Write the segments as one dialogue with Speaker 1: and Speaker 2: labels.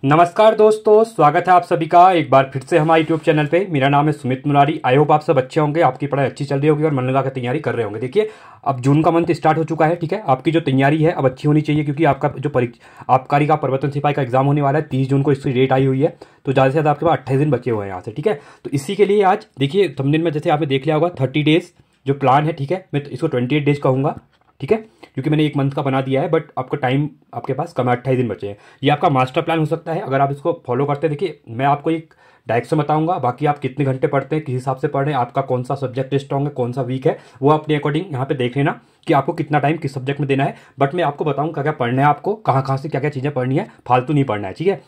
Speaker 1: नमस्कार दोस्तों, स्वागत है आप सभी का एक बार फिर से हमारे यूट्यूब चैनल पे। मेरा नाम है सुमित मुरारी। आई होप आप सब अच्छे होंगे, आपकी पढ़ाई अच्छी चल रही होगी और मन लगा कर तैयारी कर रहे होंगे। देखिए, अब जून का मंथ स्टार्ट हो चुका है, ठीक है। आपकी जो तैयारी है अब अच्छी होनी चाहिए, क्योंकि आपका जो आबकारी का परिवर्तन सिपाही का एग्जाम होने वाला है 30 जून को, इसकी डेट आई हुई है। तो ज़्यादा से ज़्यादा आपके पास 28 दिन बचे हुए हैं यहाँ से, ठीक है। तो इसी के लिए आज देखिए थंबनेल में जैसे आपने देख लिया होगा 30 डेज जो प्लान है, ठीक है। मैं इसको 28 डेज कहूँगा, ठीक है, क्योंकि मैंने एक मंथ का बना दिया है, बट आपका टाइम आपके पास कम है, 28 दिन बचे हैं। ये आपका मास्टर प्लान हो सकता है अगर आप इसको फॉलो करते हैं। देखिए, मैं आपको एक डायरेक्शन बताऊंगा, बाकी आप कितने घंटे पढ़ते हैं, किस हिसाब से पढ़ रहे हैं, आपका कौन सा सब्जेक्ट स्ट्रॉन्ग है, कौन सा वीक है, वो अपने अकॉर्डिंग यहाँ पे देख लेना कि आपको कितना टाइम किस सब्जेक्ट में देना है। बट मैं आपको बताऊँ क्या क्या पढ़ना है, आपको कहाँ कहाँ से क्या क्या चीज़ें पढ़नी है, फालतू नहीं पढ़ना है, ठीक है।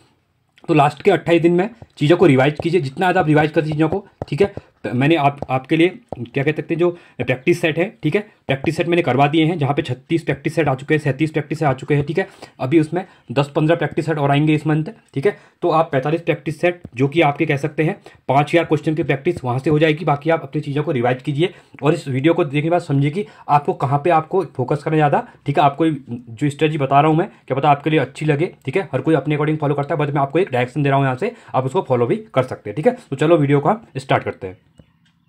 Speaker 1: तो लास्ट के 28 दिन में चीज़ों को रिवाइज कीजिए, जितना ज़्यादा आप रिवाइज करते चीज़ों को, ठीक है। मैंने आपके लिए क्या कह सकते हैं, जो प्रैक्टिस सेट है, ठीक है, प्रैक्टिस सेट मैंने करवा दिए हैं, जहाँ पे 36 प्रैक्टिस सेट आ चुके हैं, 37 प्रैक्टिस सेट आ चुके हैं, ठीक है। अभी उसमें 10-15 प्रैक्टिस सेट और आएंगे इस मंथ, ठीक है। तो आप 45 प्रैक्टिस सेट, जो कि आपके कह सकते हैं 5000 क्वेश्चन की प्रैक्टिस वहाँ से हो जाएगी। बाकी आप अपनी चीज़ों को रिवाइज कीजिए और इस वीडियो को देखने के बाद समझिए कि आपको कहाँ पर आपको फोकस करना ज़्यादा, ठीक है। आपको जो स्ट्रेटजी बता रहा हूँ मैं, क्या पता आपके लिए अच्छी लगे, ठीक है। हर कोई अपने अकॉर्डिंग फॉलो करता है, बट मैं आपको एक डायरेक्शन दे रहा हूँ यहाँ से, आप उसको फॉलो भी कर सकते हैं, ठीक है। तो चलो वीडियो का स्टार्ट करते हैं।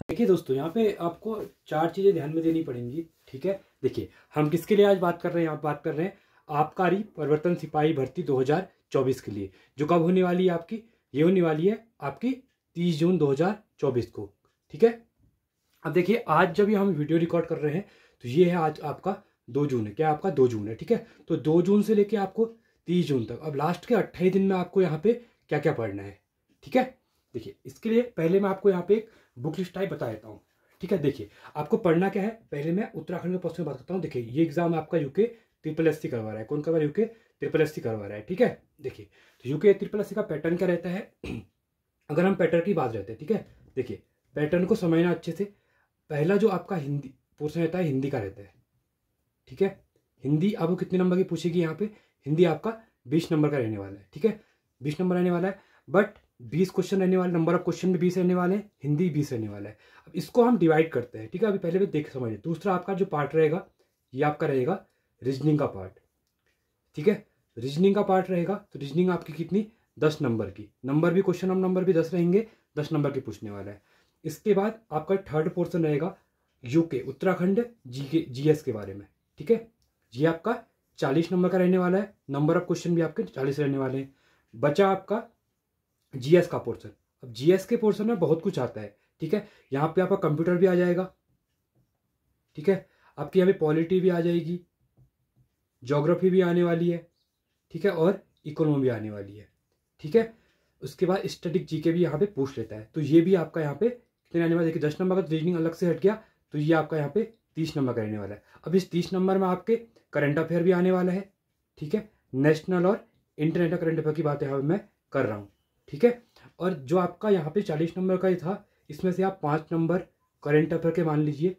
Speaker 1: देखिए दोस्तों, यहाँ पे आपको 4 चीज़ें ध्यान में देनी पड़ेंगी, ठीक है। देखिए, हम किसके लिए आज बात कर रहे हैं, आप बात कर रहे हैं आबकारी परिवर्तन सिपाही भर्ती 2024 के लिए, जो कब होने वाली है आपकी, ये होने वाली है आपकी 30 जून 2024 को, ठीक है। अब देखिए, आज जब ये हम वीडियो रिकॉर्ड कर रहे हैं तो ये है आज आपका 2 जून है, क्या आपका 2 जून है, ठीक है। तो 2 जून से लेके आपको 30 जून तक, अब लास्ट के 28 दिन में आपको यहाँ पे क्या क्या पढ़ना है, ठीक है। देखिए, इसके लिए पहले मैं आपको यहाँ पे एक बुक लिस्ट टाइप बता देता हूँ, ठीक है। देखिए, आपको पढ़ना क्या है, पहले मैं उत्तराखंड के पोस्ट में बात करता हूँ। देखिए, ये एग्जाम आपका यूके SSC करवा रहा है। कौन करवा रहा है? यूके SSC करवा रहा है, ठीक है। देखिए, तो यूके SSC का पैटर्न क्या रहता है अगर हम पैटर्न की बात रहते हैं, ठीक है। देखिए, पैटर्न को समझना अच्छे से। पहला जो आपका हिंदी पोर्शन रहता है, हिंदी का रहता है, ठीक है। हिंदी आपको कितने नंबर की पूछेगी यहाँ पे? हिंदी आपका 20 नंबर का रहने वाला है, ठीक है। 20 नंबर रहने वाला है, बट 20 क्वेश्चन रहने वाले, नंबर ऑफ क्वेश्चन भी 20 रहने वाले हैं, हिंदी 20 रहने वाला है। अब इसको हम डिवाइड करते हैं, ठीक है। अभी पहले भी देख समझिए। दूसरा आपका जो पार्ट रहेगा, ये आपका रहेगा रीजनिंग का पार्ट, ठीक है। रीजनिंग का पार्ट रहेगा, तो रीजनिंग आपकी कितनी? 10 नंबर की। नंबर भी, क्वेश्चन हम नंबर भी 10 रहेंगे, 10 नंबर के पूछने वाला है। इसके बाद आपका थर्ड पोर्शन रहेगा यूके उत्तराखंड GS के बारे में, ठीक है। ये आपका 40 नंबर का रहने वाला है, नंबर ऑफ क्वेश्चन भी आपके 40 रहने वाले हैं। बचा आपका GS का पोर्शन। अब GS के पोर्शन में बहुत कुछ आता है, ठीक है। यहाँ पे आपका कंप्यूटर भी आ जाएगा, ठीक है। आपकी यहाँ पे पॉलिटी भी आ जाएगी, ज्योग्राफी भी आने वाली है, ठीक है, और इकोनॉमी भी आने वाली है, ठीक है। उसके बाद स्टैटिक जीके भी यहाँ पे पूछ लेता है। तो ये भी आपका यहाँ पे कितने आने वाले? देखिए, 10 नंबर का रीजनिंग अलग से हट गया, तो ये आपका यहाँ पे 30 नंबर का रहने वाला है। अब इस 30 नंबर में आपके करंट अफेयर भी आने वाला है, ठीक है। नेशनल और इंटरनेशनल करंट अफेयर की बात यहाँ पे मैं कर रहा हूँ, ठीक है। और जो आपका यहाँ पे 40 नंबर का ही था, इसमें से आप 5 नंबर करंट अफेयर के मान लीजिए,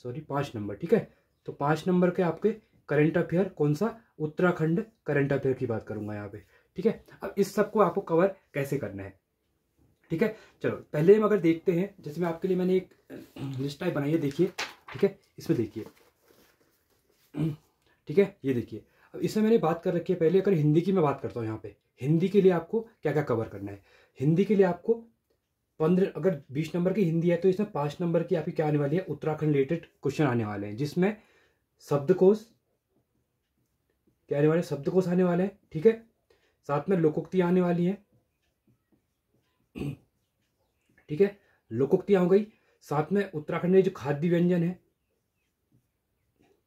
Speaker 1: सॉरी 5 नंबर, ठीक है। तो 5 नंबर के आपके करंट अफेयर, कौन सा? उत्तराखंड करंट अफेयर की बात करूंगा यहाँ पे, ठीक है। अब इस सबको आपको कवर कैसे करना है, ठीक है। चलो पहले हम अगर देखते हैं, जैसे मैं आपके लिए मैंने एक लिस्ट टाइप बनाई है, देखिए, ठीक है। इसमें देखिए, ठीक है, ये देखिए। अब इसमें मैंने बात कर रखी है। पहले अगर हिंदी की मैं बात करता हूँ, यहाँ पे हिंदी के लिए आपको क्या क्या कवर करना है। हिंदी के लिए आपको 15, अगर 20 नंबर की हिंदी है तो इसमें 5 नंबर की आपकी क्या आने वाली है? उत्तराखंड रिलेटेड क्वेश्चन आने वाले हैं, जिसमें शब्दकोश क्या आने वाले? शब्दकोश आने वाले हैं, ठीक है। साथ में लोकोक्ति आने वाली है, ठीक है, लोकोक्तियां हो गई। साथ में उत्तराखंड में जो खाद्य व्यंजन है,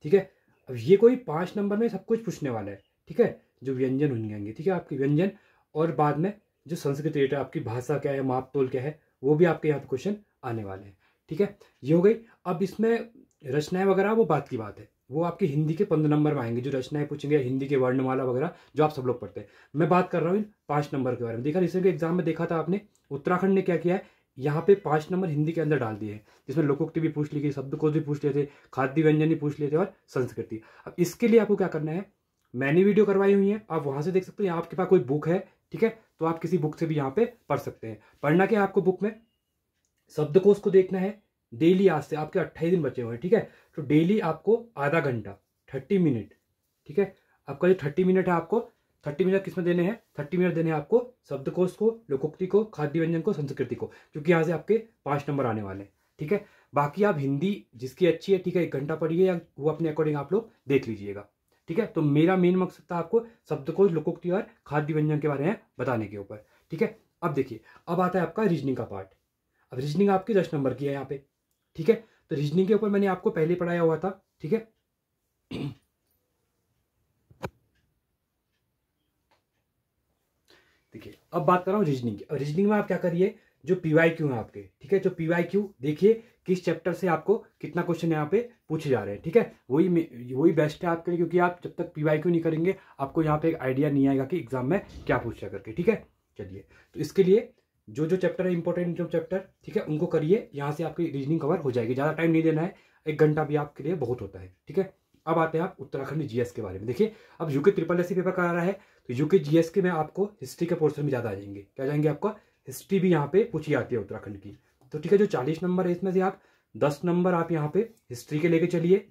Speaker 1: ठीक है। अब ये कोई 5 नंबर में सब कुछ पूछने वाला है, ठीक है, जो व्यंजन होंगे, ठीक है, आपके व्यंजन। और बाद में जो संस्कृत रेट है, आपकी भाषा क्या है, माप तोल क्या है, वो भी आपके यहाँ पे क्वेश्चन आने वाले हैं, ठीक है। ये हो गई। अब इसमें रचनाएं वगैरह वो बात की बात है, वो आपके हिंदी के 15 नंबर में आएंगे, जो रचनाएं पूछेंगे, हिंदी के वर्णमाला वगैरह जो आप सब लोग पढ़ते हैं। मैं बात कर रहा हूँ इन 5 नंबर के बारे में। देखा रिसेंट एग्जाम में देखा था आपने, उत्तराखंड ने क्या किया है, यहाँ पे 5 नंबर हिंदी के अंदर डाल दिए हैं, जिसमें लोकोक्ति भी पूछ ली गई, शब्दकोश भी पूछ लिए थे, खाद्य व्यंजन भी पूछ लिए थे, और संस्कृति। अब इसके लिए आपको क्या करना है, मैंने वीडियो करवाई हुई है, आप वहां से देख सकते हैं। आपके पास कोई बुक है, ठीक है, तो आप किसी बुक से भी यहाँ पे पढ़ सकते हैं। पढ़ना क्या है आपको बुक में? शब्दकोश को देखना है डेली। आज से आपके 28 दिन बचे हुए हैं, ठीक है। तो डेली आपको आधा घंटा, 30 मिनट, ठीक है। आपका जो 30 मिनट है, आपको 30 मिनट किसमें देने हैं, 30 मिनट देने हैं आपको शब्दकोश को, लोकोक्ति को, खाद्य व्यंजन को, संस्कृति को, क्योंकि यहाँ से आपके 5 नंबर आने वाले हैं। ठीक है, बाकी आप हिंदी जिसकी अच्छी है, ठीक है, 1 घंटा पढ़िए या वो अपने अकॉर्डिंग आप लोग देख लीजिएगा। ठीक है, तो मेरा मेन मकसद था आपको शब्दकोश, लोकोक्ति और खाद्य व्यंजन के बारे में बताने के ऊपर। ठीक है, अब देखिए, अब आता है आपका रीजनिंग का पार्ट। अब रीजनिंग आपकी 10 नंबर की है यहाँ पे। ठीक है, तो रीजनिंग के ऊपर मैंने आपको पहले पढ़ाया हुआ था। ठीक है, देखिए अब बात कर रहा हूँ रीजनिंग की। रीजनिंग में आप क्या करिए, जो पीवाईक्यू है आपके, ठीक है, जो पीवाईक्यू देखिए किस चैप्टर से आपको कितना क्वेश्चन यहाँ पे पूछे जा रहे हैं। ठीक है, वही बेस्ट है आपके लिए, क्योंकि आप जब तक पीवाईक्यू नहीं करेंगे आपको यहाँ पे एक आइडिया नहीं आएगा कि एग्जाम में क्या पूछा करके। ठीक है, चलिए, तो इसके लिए जो जो चैप्टर है इंपॉर्टेंट जो चैप्टर, ठीक है, उनको करिए, यहाँ से आपकी रीजनिंग कवर हो जाएगी। ज़्यादा टाइम नहीं देना है, 1 घंटा भी आपके लिए बहुत होता है। ठीक है, अब आते हैं आप उत्तराखंड जीएस के बारे में। देखिए, अब यूके SSSC पेपर करा रहा है, तो यूके जीएस के में आपको हिस्ट्री के पोर्शन में ज़्यादा आ जाएंगे। क्या जाएंगे, आपका हिस्ट्री भी यहाँ पे पूछी जाती है उत्तराखंड की। तो ठीक है, जो 40 नंबर है इसमें से आप 10 नंबर आप यहाँ पे हिस्ट्री के लेके चलिए,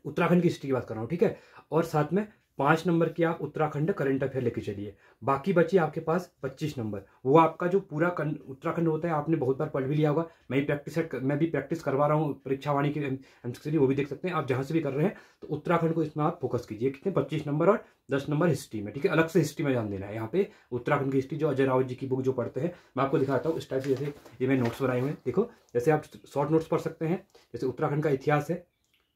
Speaker 1: उत्तराखंड की हिस्ट्री की बात कर रहा हूँ। ठीक है, और साथ में 5 नंबर की आप उत्तराखंड करंट अफेयर लेके चलिए। बाकी बची आपके पास 25 नंबर, वो आपका जो पूरा उत्तराखंड होता है आपने बहुत बार पढ़ भी लिया होगा। मैं भी प्रैक्टिस करवा रहा हूँ परीक्षा वाणी की एमसीक्यू, वो भी देख सकते हैं आप जहाँ से भी कर रहे हैं। तो उत्तराखंड को इसमें आप फोकस कीजिए, कितने 25 नंबर और 10 नंबर हिस्ट्री में। ठीक है, अलग से हिस्ट्री में ध्यान देना है यहाँ पे। उत्तराखंड की हिस्ट्री जो अजय रावत जी की बुक जो पढ़ते हैं, मैं आपको दिखाता हूँ इस टाइप से। जैसे ये मैं नोट्स बनाए हुए हैं, देखो, जैसे आप शॉर्ट नोट्स पढ़ सकते हैं। जैसे उत्तराखंड का इतिहास है,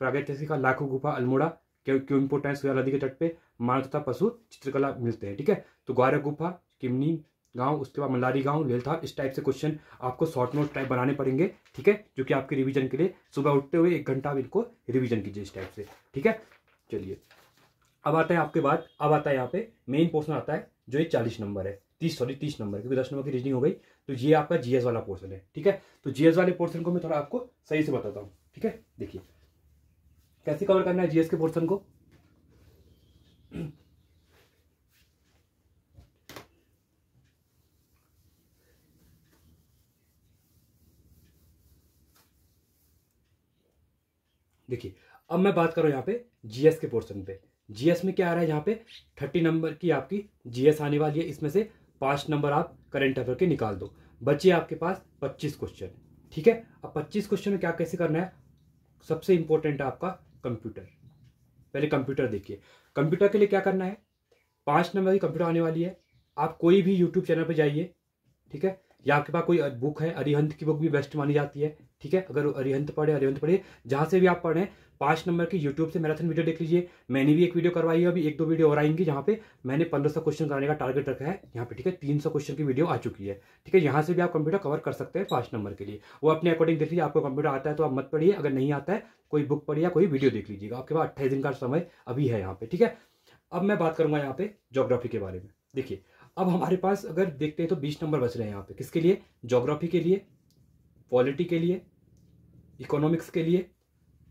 Speaker 1: प्रागैतिहासिक का लाखों गुफा, अल्मोड़ा, क्यों इंपोर्टेंस, सुया नदी के तट पे मानव तथा पशु चित्रकला मिलते हैं। ठीक है, तो ग्वारक गुफा, किमनी गांव, उसके बाद मल्लारी गांव, लेलथा, इस टाइप से क्वेश्चन आपको शॉर्ट नोट टाइप बनाने पड़ेंगे। ठीक है, जो कि आपके रिवीजन के लिए सुबह उठते हुए 1 घंटा इनको रिवीजन कीजिए इस टाइप से। ठीक है, चलिए, अब आता है आपके बाद, अब आता है यहाँ पे मेन पोर्शन आता है जो ये 40 नंबर है, 30 नंबर, क्योंकि 10 नंबर की रीजनिंग हो गई। तो ये आपका जीएस वाला पोर्शन है। ठीक है, तो जीएस वाले पोर्शन को मैं थोड़ा आपको सही से बताता हूँ। ठीक है, देखिए कैसे कवर करना है जीएस के पोर्शन को। देखिए, अब मैं बात कर रहा हूं यहाँ पे जीएस के पोर्शन पे। जीएस में क्या आ रहा है, यहाँ पे 30 नंबर की आपकी जीएस आने वाली है। इसमें से 5 नंबर आप करंट अफेयर के निकाल दो, बचे आपके पास 25 क्वेश्चन। ठीक है, अब 25 क्वेश्चन में क्या कैसे करना है, सबसे इंपॉर्टेंट है आपका कंप्यूटर। पहले कंप्यूटर देखिए, कंप्यूटर के लिए क्या करना है, 5 नंबर की कंप्यूटर आने वाली है। आप कोई भी यूट्यूब चैनल पर जाइए, ठीक है, या आपके पास कोई बुक है, अरिहंत की बुक भी बेस्ट मानी जाती है। ठीक है, अगर अरिहंत पढ़े, जहां से भी आप पढ़ें, 5 नंबर की यूट्यूब से मैराथन वीडियो देख लीजिए। मैंने भी एक वीडियो करवाई है, अभी 1-2 वीडियो और आएंगी, जहां पे मैंने 1500 क्वेश्चन कराने का टारगेट रखा है यहाँ पे। ठीक है, 300 क्वेश्चन की वीडियो आ चुकी है। ठीक है, यहाँ से भी आप कंप्यूटर कवर कर सकते हैं 5 नंबर के लिए। वो अपने अकॉर्डिंग देख लीजिए, आपको कंप्यूटर आता है तो आप मत पढ़िए, अगर नहीं आता है कोई बुक पढ़िए या कोई वीडियो देख लीजिएगा। आपके पास 28 दिन का समय अभी है यहाँ पे। ठीक है, अब मैं बात करूंगा यहाँ पे ज्योग्राफी के बारे में। देखिए, अब हमारे पास अगर देखते हैं तो 20 नंबर बच रहे हैं यहाँ पे, किसके लिए, ज्योग्राफी के लिए, पॉलिटी के लिए, इकोनॉमिक्स के लिए।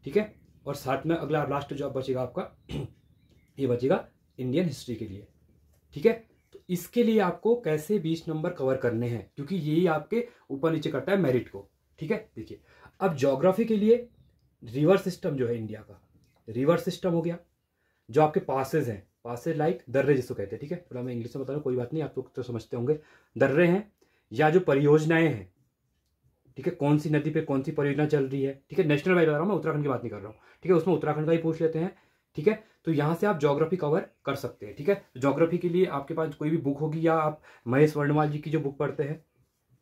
Speaker 1: ठीक है, और साथ में अगला लास्ट जो बचेगा आपका ये बचेगा इंडियन हिस्ट्री के लिए। ठीक है, तो इसके लिए आपको कैसे 20 नंबर कवर करने हैं, क्योंकि यही आपके ऊपर नीचे करता है मेरिट को। ठीक है, देखिए, अब ज्योग्राफी के लिए रिवर सिस्टम जो है इंडिया का, रिवर सिस्टम हो गया, जो आपके पासेज हैं, पासेज लाइक दर्रे जिसको कहते हैं। ठीक है, थोड़ा मैं इंग्लिश में बता रहा हूँ, कोई बात नहीं, आप लोग तो समझते होंगे। दर्रे हैं या जो परियोजनाएं हैं, ठीक है, कौन सी नदी पे कौन सी परियोजना चल रही है। ठीक है, नेशनल वाइड बता रहा हूँ मैं, उत्तराखंड की बात नहीं कर रहा हूँ। ठीक है, उसमें उत्तराखंड का ही पूछ लेते हैं। ठीक है, तो यहाँ से आप ज्योग्राफी कवर कर सकते हैं। ठीक है, ज्योग्राफी के लिए आपके पास कोई भी बुक होगी, या आप महेश वर्णवाल जी की जो बुक पढ़ते हैं।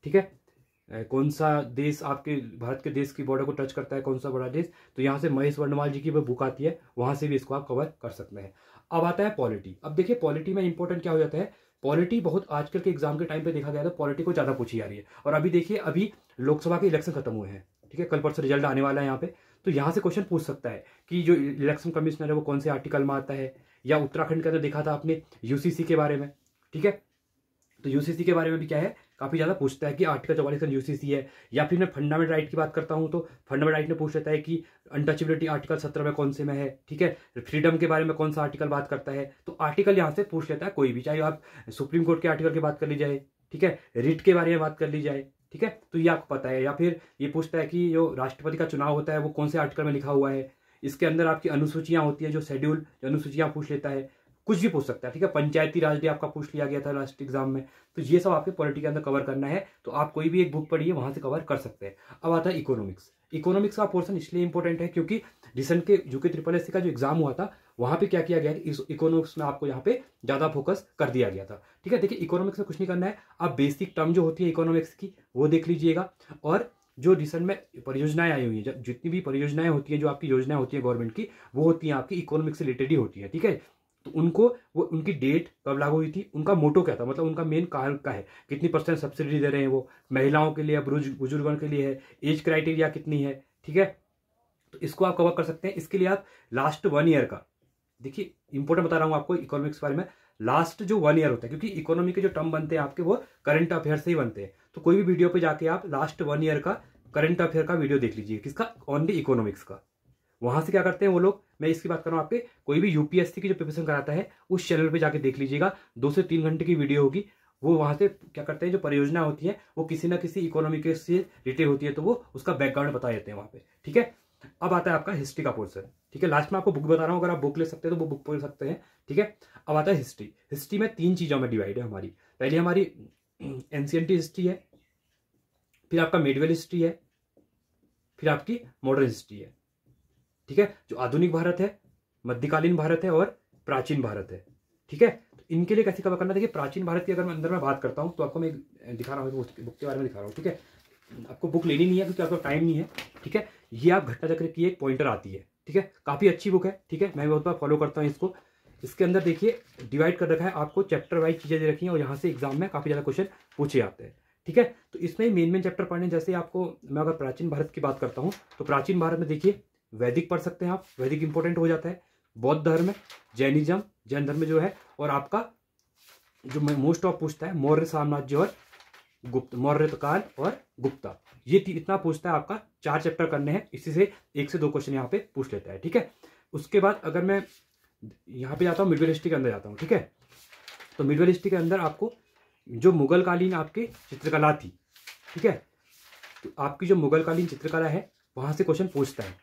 Speaker 1: ठीक है, कौन सा देश आपके भारत के देश की बॉर्डर को टच करता है, कौन सा बड़ा देश, तो यहाँ से महेश वर्णवाल जी की वो बुक आती है, वहां से भी इसको आप कवर कर सकते हैं। अब आता है पॉलिटी। अब देखिए, पॉलिटी में इंपॉर्टेंट क्या हो जाता है, पॉलिटी बहुत आजकल के एग्जाम के टाइम पे देखा गया तो पॉलिटी को ज्यादा पूछी जा रही है। और अभी देखिए, अभी लोकसभा के इलेक्शन खत्म हुए हैं। ठीक है, कल परसों रिजल्ट आने वाला है यहाँ पे, तो यहाँ से क्वेश्चन पूछ सकता है कि जो इलेक्शन कमिश्नर है वो कौन से आर्टिकल में आता है, या उत्तराखंड का तो देखा था आपने यूसीसी के बारे में। ठीक है, तो यूसीसी के बारे में भी क्या है, काफी ज्यादा पूछता है कि आर्टिकल 44 का यूसीसी है। या फिर मैं फंडामेंटल राइट की बात करता हूं तो फंडामेंटल राइट में पूछ लेता है कि अनटचेबिलिटी आर्टिकल 17 में कौन से में है। ठीक है, फ्रीडम के बारे में कौन सा आर्टिकल बात करता है, तो आर्टिकल यहाँ से पूछ लेता है कोई भी, चाहे आप सुप्रीम कोर्ट के आर्टिकल की बात कर ली जाए, ठीक है, रिट के बारे में बात कर ली जाए। ठीक है, तो ये आपको पता है। या फिर ये पूछता है कि जो राष्ट्रपति का चुनाव होता है वो कौन से आर्टिकल में लिखा हुआ है। इसके अंदर आपकी अनुसूचियां होती है, जो शेड्यूल, जो अनुसूचियां पूछ लेता है, कुछ भी पूछ सकता है, ठीक है। पंचायती राज भी आपका पूछ लिया गया था लास्ट एग्जाम में। तो ये सब आपके पॉलिटी के अंदर कवर करना है, तो आप कोई भी एक बुक पढ़िए, वहां से कवर कर सकते हैं। अब आता है इकोनॉमिक्स। इकोनॉमिक्स का पोर्शन इसलिए इंपॉर्टेंट है क्योंकि रिसेंट के यूके ट्रिपल एससी का जो एग्जाम हुआ था वहां पे क्या किया गया कि इस इकोनॉमिक्स में आपको यहाँ पे ज्यादा फोकस कर दिया गया था, ठीक है। देखिए इकोनॉमिक्स में कुछ नहीं करना है, आप बेसिक टर्म जो होती है इकोनॉमिक्स की वो देख लीजिएगा, और जो रिसेंट में परियोजनाएं आई हुई है, जितनी भी परियोजनाएं होती हैं, जो आपकी योजनाएं होती है गवर्नमेंट की, वो होती हैं आपकी इकोनॉमिक्स से रिलेटेड ही होती है, ठीक है। तो उनको वो उनकी डेट कब लागू हुई थी, उनका मोटो क्या था, मतलब उनका मेन कारण क्या है, कितनी % सब्सिडी दे रहे हैं वो, महिलाओं के लिए या बुजुर्गों के लिए है, एज क्राइटेरिया कितनी है, ठीक है। तो इसको आप कवर कर सकते हैं। इसके लिए आप लास्ट 1 ईयर का, देखिए इंपॉर्टेंट बता रहा हूं आपको इकोनॉमिक्स के बारे में, लास्ट जो 1 ईयर होता है, क्योंकि इकोनॉमी के जो टर्म बनते हैं आपके वो करंट अफेयर से ही बनते हैं। तो कोई भी वीडियो पे जाके आप लास्ट 1 ईयर का करंट अफेयर का वीडियो देख लीजिए, किसका, ओनली इकोनॉमिक्स का। वहां से क्या करते हैं वो लोग, मैं इसकी बात कर रहा हूँ आपके, कोई भी यूपीएससी की जो प्रिपरेशन कराता है उस चैनल पे जाके देख लीजिएगा, 2 से 3 घंटे की वीडियो होगी। वो वहां से क्या करते हैं, जो परियोजना होती है वो किसी ना किसी इकोनॉमी के से रिलेटेड होती है, तो वो उसका बैकग्राउंड बता देते हैं वहां पे, ठीक है। अब आता है आपका हिस्ट्री का पोर्शन, ठीक है। लास्ट में आपको बुक बता रहा हूँ, अगर आप बुक ले सकते हैं तो वो बुक पढ़ सकते हैं, ठीक है। अब आता है हिस्ट्री। हिस्ट्री में 3 चीजों में डिवाइड है हमारी। पहले हमारी एंशिएंट हिस्ट्री है, फिर आपका मिडिवल हिस्ट्री है, फिर आपकी मॉडर्न हिस्ट्री है, ठीक है। जो आधुनिक भारत है, मध्यकालीन भारत है और प्राचीन भारत है, ठीक है। तो इनके लिए कैसे कवर करना, देखिए प्राचीन भारत की अगर मैं अंदर में बात करता हूं तो आपको मैं दिखा रहा हूं, बुक के बारे में दिखा रहा हूं, ठीक है। आपको बुक लेनी नहीं है क्योंकि आपको टाइम नहीं है, ठीक है। ये आप घटना चक्र की एक पॉइंटर आती है, ठीक है, काफी अच्छी बुक है, ठीक है। मैं बहुत बार फॉलो करता हूँ इसको। इसके अंदर देखिए डिवाइड कर रखा है, आपको चैप्टर वाइज चीजें दे रखी हैं और यहाँ से एग्जाम में काफी ज्यादा क्वेश्चन पूछे जाते हैं, ठीक है। तो इसमें मेन चैप्टर पढ़ने, जैसे आपको मैं अगर प्राचीन भारत की बात करता हूँ तो प्राचीन भारत में देखिए वैदिक पढ़ सकते हैं आप, वैदिक इंपॉर्टेंट हो जाता है, बौद्ध धर्म, जैनिज्म, जैन धर्म जो है, और आपका जो मोस्ट ऑफ पूछता है मौर्य साम्राज्य और गुप्त, मौर्य काल और गुप्ता, ये इतना पूछता है आपका। 4 चैप्टर करने हैं, इसी से 1 से 2 क्वेश्चन यहाँ पे पूछ लेता है, ठीक है। उसके बाद अगर मैं यहाँ पे जाता हूँ मिडिवल हिस्ट्री के अंदर जाता हूँ, ठीक है। तो मिडिवल हिस्ट्री के अंदर आपको जो मुगल कालीन आपकी चित्रकला थी, ठीक है, तो आपकी जो मुगल कालीन चित्रकला है वहां से क्वेश्चन पूछता है,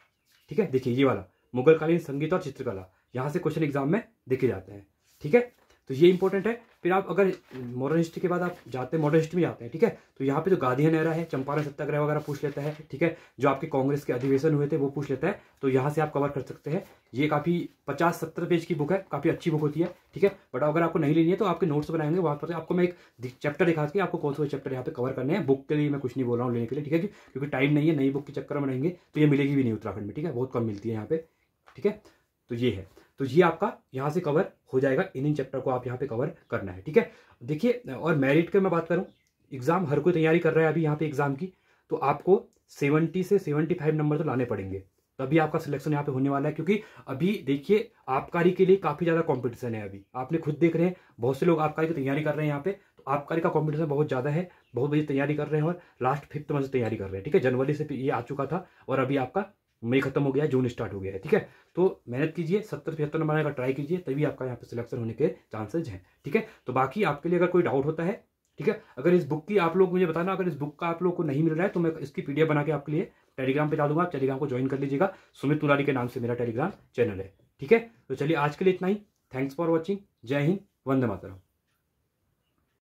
Speaker 1: ठीक है। देखिए ये वाला मुगल कालीन संगीत और चित्रकला, यहां से क्वेश्चन एग्जाम में देखे जाते हैं, ठीक है। तो ये इंपॉर्टेंट है। फिर आप अगर मॉडर्न हिस्ट्री के बाद आप जाते हैं, मॉडर्न हिस्ट्री में जाते हैं, ठीक है, तो यहाँ पे जो गांधीयन एरा है, चंपारण सत्याग्रह वगैरह पूछ लेता है, ठीक है। जो आपके कांग्रेस के अधिवेशन हुए थे वो पूछ लेता है, तो यहाँ से आप कवर कर सकते हैं। ये काफी 50-70 पेज की बुक है, काफी अच्छी बुक होती है, ठीक है। बट अगर आपको नहीं लेनी है तो आपके नोट्स बनाएंगे, वहां पर आपको मैं एक चैप्टर दिखा के आपको कौन से चैप्टर यहाँ पे कवर करने हैं। बुक के लिए मैं कुछ नहीं बोल रहा हूँ लेने के लिए, ठीक है, क्योंकि टाइम नहीं है, नई बुक के चक्कर में रहेंगे तो ये मिलेगी भी नहीं उत्तराखंड में, ठीक है, बहुत कम मिलती है यहाँ पे, ठीक है। तो ये है, तो ये आपका यहाँ से कवर हो जाएगा, इन चैप्टर को आप यहाँ पे कवर करना है, ठीक है। देखिए और मेरिट की मैं बात करूँ, एग्जाम हर कोई तैयारी कर रहा है अभी यहाँ पे एग्जाम की, तो आपको 70 से 75 नंबर तो लाने पड़ेंगे, तभी आपका सिलेक्शन यहाँ पे होने वाला है। क्योंकि अभी देखिए आबकारी के लिए काफी ज्यादा कंपटीशन है, अभी आपने खुद देख रहे हैं बहुत से लोग आबकारी की तैयारी कर रहे हैं यहाँ पे, तो आबकारी का कंपटीशन बहुत ज्यादा है, बहुत बड़ी तैयारी कर रहे हैं और लास्ट 5th मंथ से तैयारी कर रहे हैं, ठीक है। जनवरी से ये आ चुका था और अभी आपका मई खत्म हो गया है, जून स्टार्ट हो गया है, ठीक है। तो मेहनत कीजिए, 70-75 नंबर का ट्राई कीजिए, तभी आपका यहाँ पे सिलेक्शन होने के चांसेज हैं, ठीक है। तो बाकी आपके लिए अगर कोई डाउट होता है, ठीक है, अगर इस बुक की आप लोग मुझे बताना, अगर इस बुक का आप लोग को नहीं मिल रहा है तो मैं इसकी PDF बना के आपके लिए टेलीग्राम पे डाल दूंगा, आप टेलीग्राम को ज्वाइन कर लीजिएगा। सुमित मुरारी के नाम से मेरा टेलीग्राम चैनल है, ठीक है। तो चलिए आज के लिए इतना ही, थैंक्स फॉर वॉचिंग, जय हिंद, वंदे मातरम।